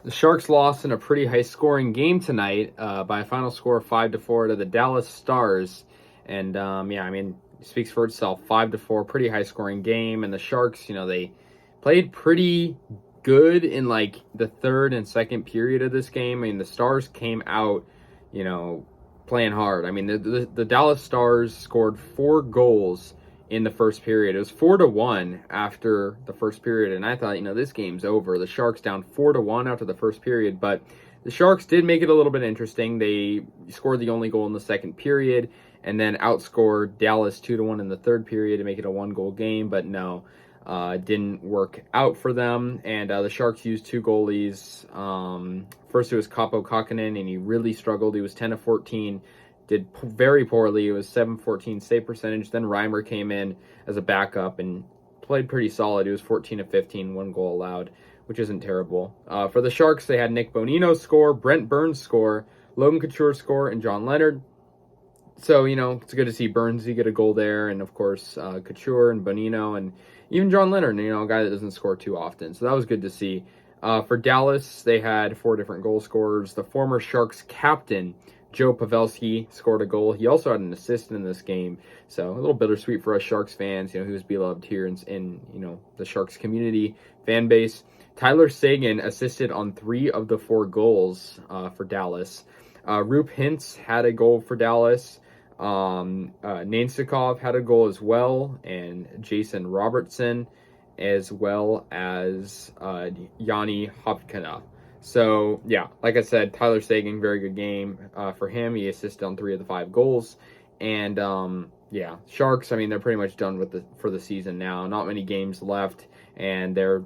The Sharks lost in a pretty high-scoring game tonight by a final score of 5-4 to the Dallas Stars, and yeah, I mean, it speaks for itself. 5-4, pretty high-scoring game, and the Sharks, they played pretty good in like the third and second period of this game. I mean, the Stars came out, you know, playing hard. I mean, the Dallas Stars scored 4 goals in the first period. It was 4-1 after the first period, and I thought, this game's over. The Sharks down 4-1 after the first period, but the Sharks did make it a little bit interesting. They scored the only goal in the second period, and then outscored Dallas 2-1 in the third period to make it a 1-goal game. But no, didn't work out for them. And the Sharks used 2 goalies. First it was Kahkonen, and he really struggled. He was 10 of 14. Did very poorly. It was 7-14 save percentage. Then Reimer came in as a backup and played pretty solid. It was 14 of 15, 1 goal allowed, which isn't terrible. For the Sharks, they had Nick Bonino score, Brent Burns score, Logan Couture score, and John Leonard. So, it's good to see Burnsy get a goal there, and of course, Couture and Bonino, and even John Leonard, a guy that doesn't score too often. So that was good to see. For Dallas, they had 4 different goal scorers. The former Sharks captain, Joe Pavelski, scored a goal. He also had an assist in this game, so a little bittersweet for us Sharks fans. He was beloved here in the Sharks community fan base. Tyler Seguin assisted on 3 of the 4 goals for Dallas. Roop Hintz had a goal for Dallas. Nainsikov had a goal as well, and Jason Robertson, as well as Yanni Hopkina. So, yeah, like I said, Tyler Seguin, very good game for him. He assisted on 3 of the 5 goals. And, yeah, Sharks, I mean, they're pretty much done for the season now. Not many games left, and they're,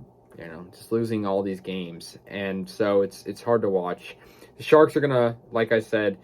just losing all these games. And so it's hard to watch. The Sharks are going to, like I said,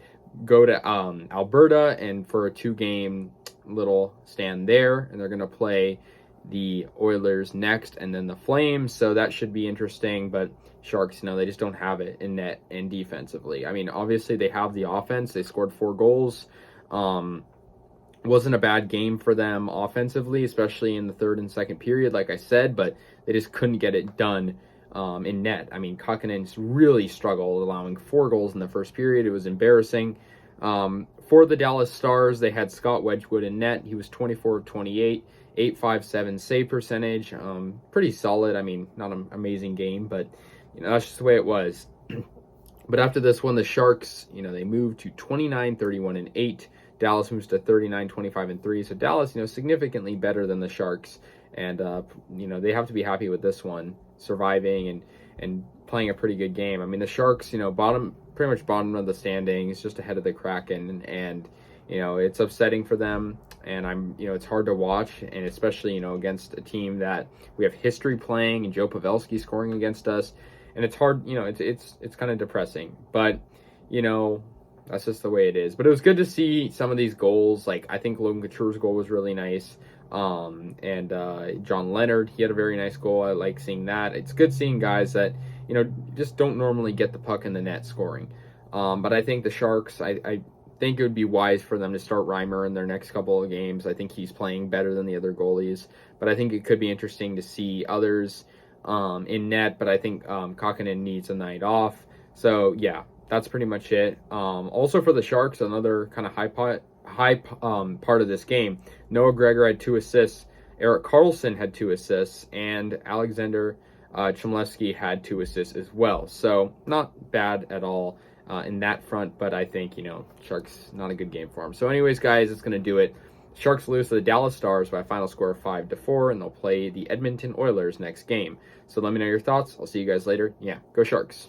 go to Alberta and for a 2-game little stand there, and they're going to play the Oilers next and then the Flames, so that should be interesting. But Sharks, they just don't have it in net and defensively. I mean, obviously they have the offense. They scored 4 goals. Wasn't a bad game for them offensively, especially in the third and second period, like I said, but they just couldn't get it done in net. I mean, Kahkonen really struggled, allowing 4 goals in the first period. It was embarrassing. For the Dallas Stars, they had Scott Wedgwood in net. He was 24 of 28, 8.57 save percentage. Pretty solid. I mean, not an amazing game, but that's just the way it was. But after this one, the Sharks, they moved to 29, 31, and 8. Dallas moves to 39, 25, and 3. So Dallas, significantly better than the Sharks. And, they have to be happy with this one, surviving and playing a pretty good game. I mean, the Sharks, pretty much bottom of the standings, just ahead of the Kraken. And, it's upsetting for them. And it's hard to watch. And especially, against a team that we have history playing and Joe Pavelski scoring against us. And it's hard, it's kind of depressing. But, that's just the way it is. But it was good to see some of these goals. Like, I think Logan Couture's goal was really nice. And John Leonard, he had a very nice goal. I like seeing that. It's good seeing guys that, just don't normally get the puck in the net scoring. But I think the Sharks, I think it would be wise for them to start Reimer in their next couple of games. I think he's playing better than the other goalies. But I think it could be interesting to see others in net. But I think Kahkonen needs a night off. So, yeah, that's pretty much it. Also for the Sharks, another kind of high part of this game, Noah Gregor had 2 assists, Erik Karlsson had 2 assists, and Alexander Chmelevski had 2 assists as well. So not bad at all in that front, but I think, Sharks, not a good game for them. So anyways, guys, it's going to do it. Sharks lose to the Dallas Stars by a final score of 5-4, and they'll play the Edmonton Oilers next game. So let me know your thoughts. I'll see you guys later. Yeah, go Sharks.